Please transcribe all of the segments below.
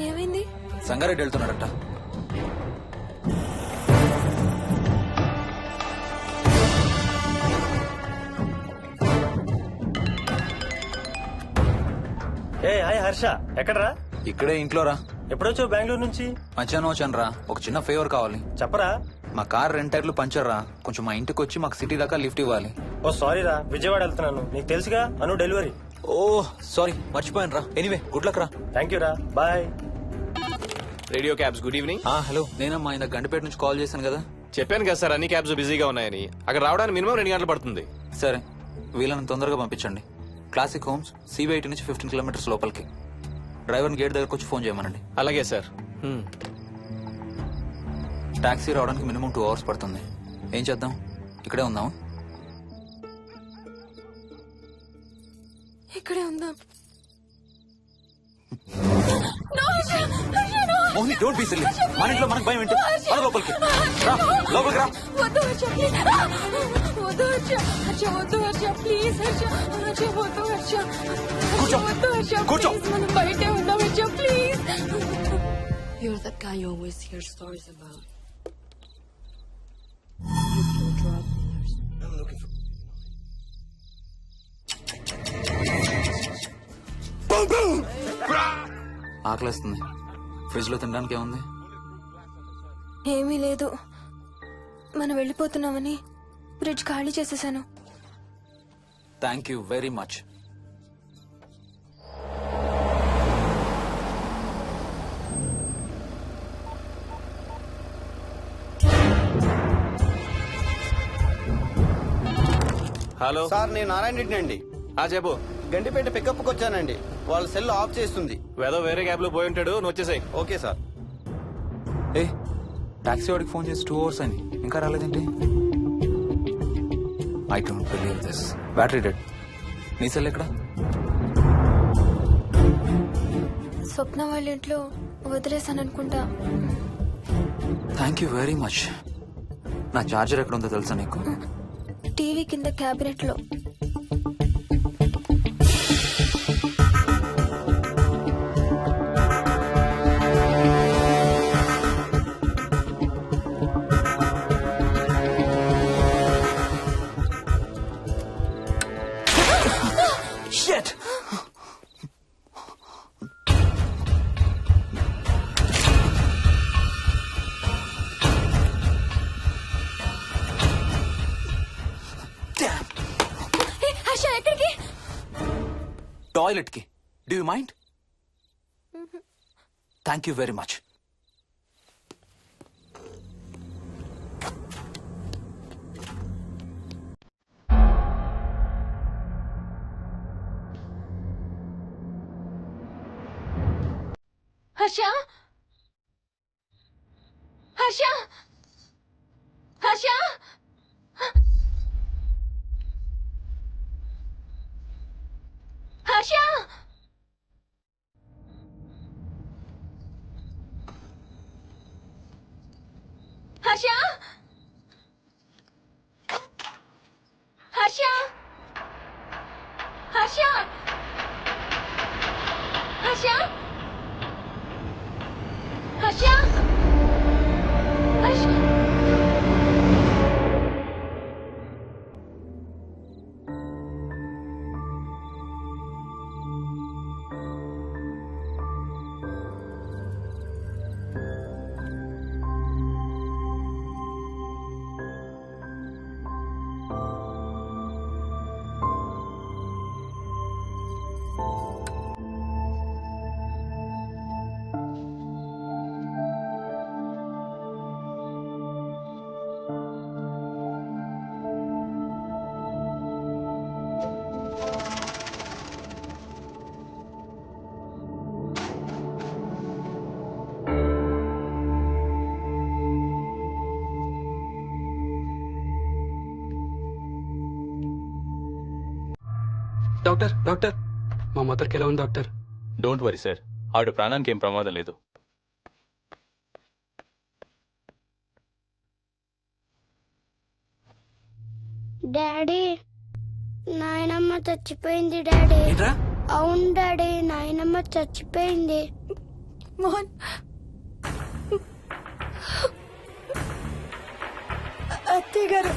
ఏమైంది? సంగారెడ్డి వెళ్తున్నాడట. హాయ్ హర్ష, ఎక్కడరా? ఇక్కడే ఇంట్లో రా. ఎప్పుడొచ్చావు బెంగళూరు నుంచి? మధ్యాహ్నం వచ్చాను రా. ఒక చిన్న ఫేవర్ కావాలి. చెప్పరా. మా కార్ రెంటైర్లు పంచర్ రా. కొంచెం మా ఇంటికి వచ్చి మాకు సిటీ దాకా లిఫ్ట్ ఇవ్వాలి. ఓ సారీ రా, విజయవాడ వెళ్తున్నాను. నీకు తెలుసుగా, అను డెలివరీ. ఓ సారీ, మర్చిపోయాను రా. ఎనీవే గుడ్ లక్ రా. థ్యాంక్ యూ రా, bye. Radio cabs good evening. Hello, నేనమ్మా ఇంత గంటపేట నుంచి కాల్ చేశాను కదా. చెప్పాను కదా సార్, అన్ని క్యాబ్స్ బిజీగా ఉన్నాయని. అక్కడ రావడానికి మినిమం 2 గంటలు పడుతుంది. సరే, వీళ్ళని తొందరగా పంపించండి. క్లాసిక్ హోమ్స్ CB80 నుంచి 15 కిలోమీటర్స్ లోపలికి. డ్రైవర్ని గేట్ దగ్గరకు వచ్చి ఫోన్ చేయమనండి. అలాగే సార్. టాక్సీ రావడానికి మినిమం 2 అవర్స్ పడుతుంది. ఏం చేద్దాం, ఇక్కడే ఉందాం. ఇక్కడే ఉందాం. Mohini, don't be silly. మన ఇంట్లో మనకు భయం ఏంటి? మన లోపలికి రా, లోపలికి రా. వద్దు హర్ష, ప్లీజ్. వద్దు హర్ష, హర్ష వద్దు హర్ష, ప్లీజ్ హర్ష. హర్ష వద్దు హర్ష, కూర్చో. వద్దు హర్ష, కూర్చో. ప్లీజ్. మనం బయటే ఉందాం Harsha, please. You're that guy you always hear stories about. You kill drug dealers. I'm looking for... ఆకలేస్తుంది. ఫ్రిడ్జ్ లో తినడానికి ఏముంది? ఏమీ లేదు. మనం వెళ్ళిపోతున్నామని ఫ్రిడ్జ్ ఖాళీ చేసేసాను. Thank you very much. Hello sir, నేను నారాయణ రెడ్డి అండి. చెప్పు. గండిపేట పికప్కి వచ్చానండి. వాళ్ళ సెల్ ఆఫ్ చేస్తుంది. వేదో వేరే క్యాబ్ లో పోయి ఉంటాడు, నువ్వు వచ్చేసాయి. Okay sir. ఏ, టాక్సీ వాడికి ఫోన్ చేసి 2 అవర్స్ అని ఇంకా రాలేదేంటి? I don't believe this. Battery dead. నీ సెల్ ఎక్కడ? స్వప్న వాళ్ళ ఇంట్లో వదిలేసాను అనుకుంటా. Thank you very much. నా చార్జర్ ఎక్కడ ఉందో తెలుసా నీకు? టీవీ కింద క్యాబినెట్ లో. Shit! Damn! హర్ష ఎక్కడికి? టాయిలెట్ కి. Do you mind? Thank you very much. Harsha, Harsha, Harsha, Harsha. Harsha, Harsha, Harsha, Harsha, Harsha, Harsha. Doctor doctor, మా మదర్కి ఎలా ఉంది డాక్టర్? డోంట్ వరీ సార్, ఆవిడ ప్రాణానికి ఏం ప్రమాదం లేదు. డాడీ, నాయనమ్మ చచ్చిపోయింది డాడీ. ఏంట్రా? అవును డాడీ, నాయనమ్మ చచ్చిపోయింది. మోహన్ అత్తయ్య గారు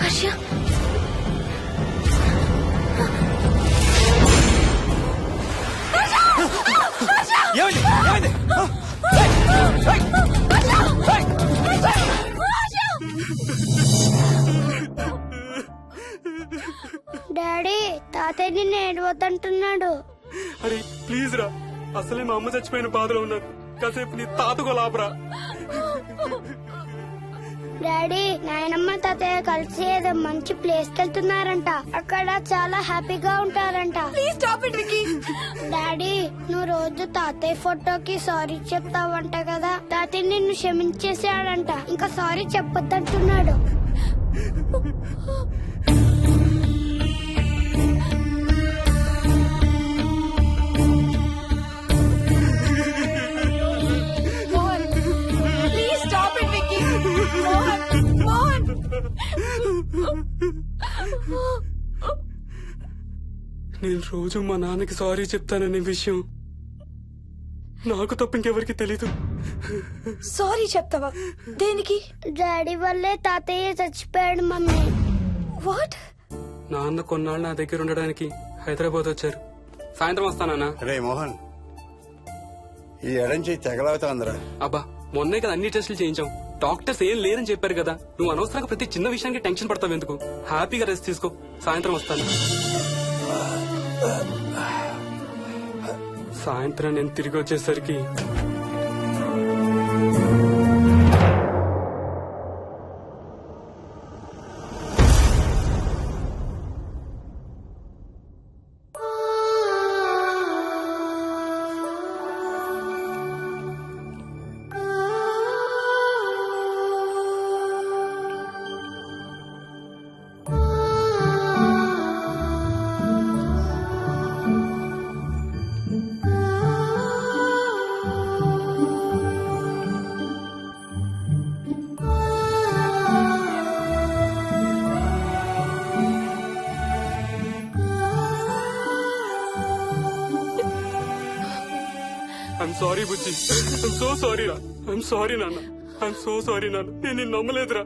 హర్ష డాడీ తాతయ్య నిన్ను ఏడవద్దంటున్నాడు. అరే ప్లీజ్ రా, అసలే మా అమ్మ చచ్చిపోయిన బాధలో ఉన్నాను. కాసేపు నీ తాతకు లాభరా. డాడీ నాయనమ్మ తాతయ్య కలిసి ఏదో మంచి ప్లేస్ కి వెళ్తున్నారంట. అక్కడ చాలా హ్యాపీగా ఉంటారంట. Please stop it Vicky. Daddy నువ్వు రోజు తాతయ్య ఫోటోకి సారీ చెప్తావంట కదా. తాతయ్య నిన్ను క్షమించేసాడంట. ఇంకా సారీ చెప్పొద్దంటున్నాడు. Mohan please stop it Vicky. Mohan నేను రోజు మా నాన్నకి సారీ చెప్తాననే విషయం నాకు తప్ప ఇంకెవరికి తెలీదు. సారీ చెప్తావా? దేనికి? డాడీ వల్లే తాతయ్య చచ్చిపోయాడు మమ్మీ. వాట్? నాన్న కొన్నాళ్ళు నా దగ్గర ఉండడానికి హైదరాబాద్ వచ్చారు. సాయంత్రం వస్తానా? రే మోహన్, ఈ ఎడం చేయి తెగలవుతోందిరా. అబ్బా మొన్నే కదా అన్ని టెస్టులు చేయించాం. డాక్టర్స్ ఏం లేదని చెప్పారు కదా. నువ్వు అనవసరంగా ప్రతి చిన్న విషయానికి టెన్షన్ పడతావు ఎందుకు? హ్యాపీగా రెస్ట్ తీసుకో. సాయంత్రం వస్తాను. సాయంత్రం నేను తిరిగి వచ్చేసరికి I'm sorry Bujji. I'm so sorry రా. ఐఎమ్ సారీ నాన్న. ఐఎమ్ సో సారీ నాన్న. నేను నిన్ను నమ్మలేదురా.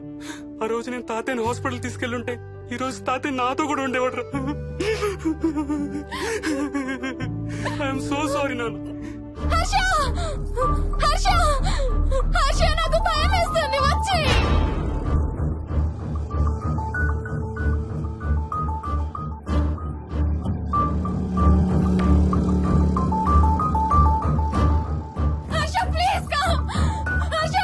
ఆ రోజు నేను తాతయ్యని హాస్పిటల్ తీసుకెళ్ళుంటే ఈ రోజు తాతయ్య నాతో కూడా ఉండేవాడు రా. ఐఎమ్ సో సారీ నాన్న. హర్ష హర్ష హర్ష నాకు భయం వేస్తుంది. వచ్చి హర్ష ప్లీజ్ కమ్. హర్ష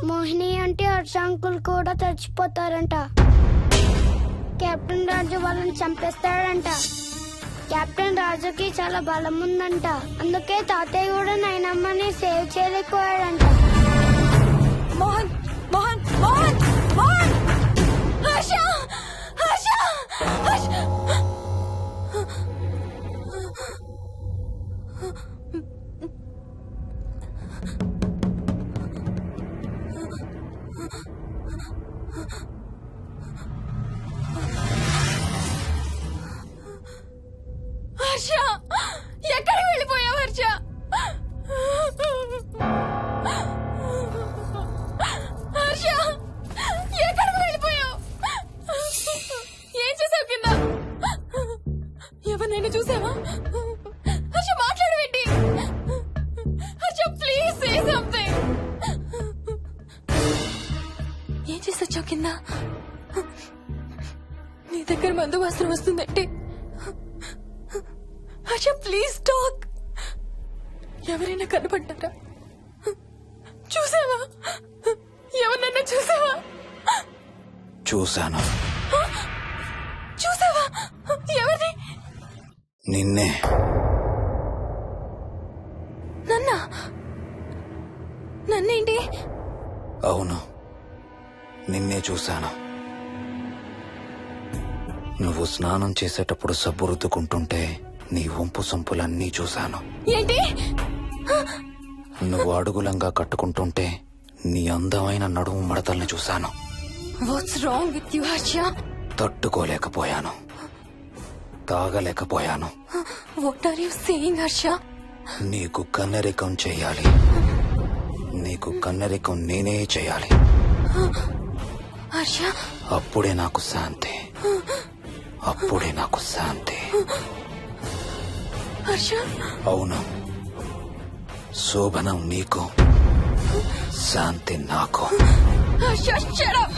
మోహిని అంటే హర్ష అంకుల్ కూడా చచ్చిపోతారంట. కెప్టెన్ రాజు వాళ్ళని చంపేస్తాడంట. కెప్టెన్ రాజుకి చాలా బలం ఉందంట. అందుకే తాతయ్య కూడా నాయనమ్మని సేవ్ చేయలేకపోయాడంట. మోహన్ మోహన్ మోహన్ మోహన్ హర్ష హర్ష హర్ష హర్ష ఎక్కడికి వెళ్ళిపోయావు హర్ష? హర్ష ఎక్కడికి వెళ్ళిపోయావు? ఏం చేసావు కింద? ఎవరినైనా చూసావా? హర్ష మాట్లాడవేంటి? Harsha please say something. ఏం చేసొచ్చావు కింద? నీ దగ్గర మందు వాసన వస్తుందంటే హర్ష ప్లీజ్ టాక్. ఎవరైనా కనపడ్డారా? చూసావా? ఎవరినన్నా చూసావా? చూశాను. చూసావా? ఎవరిని? నిన్నే. నన్నా? నన్నేంటి? అవును, నిన్నే చూశాను. నువ్వు స్నానం చేసేటప్పుడు సబ్బు రుద్దుకుంటుంటే నీ వంపు సొంపులన్నీ చూశాను. ఏంటి? నువ్వు అడుగులంగా కట్టుకుంటుంటే నీ అందమైన నడుము మడతల్ని చూశాను. What's wrong with you Harsha? తట్టుకోలేకపోయాను, తాగలేకపోయాను. What are you saying Harsha? నీకు కన్నరికం చేయాలి. నీకు కన్నరికం నేనే చేయాలి. హర్ష అప్పుడే నాకు శాంతి. అప్పుడే నాకు శాంతి. హర్ష అవును, శోభనం నీకు, శాంతి నాకు. Harsha shut up.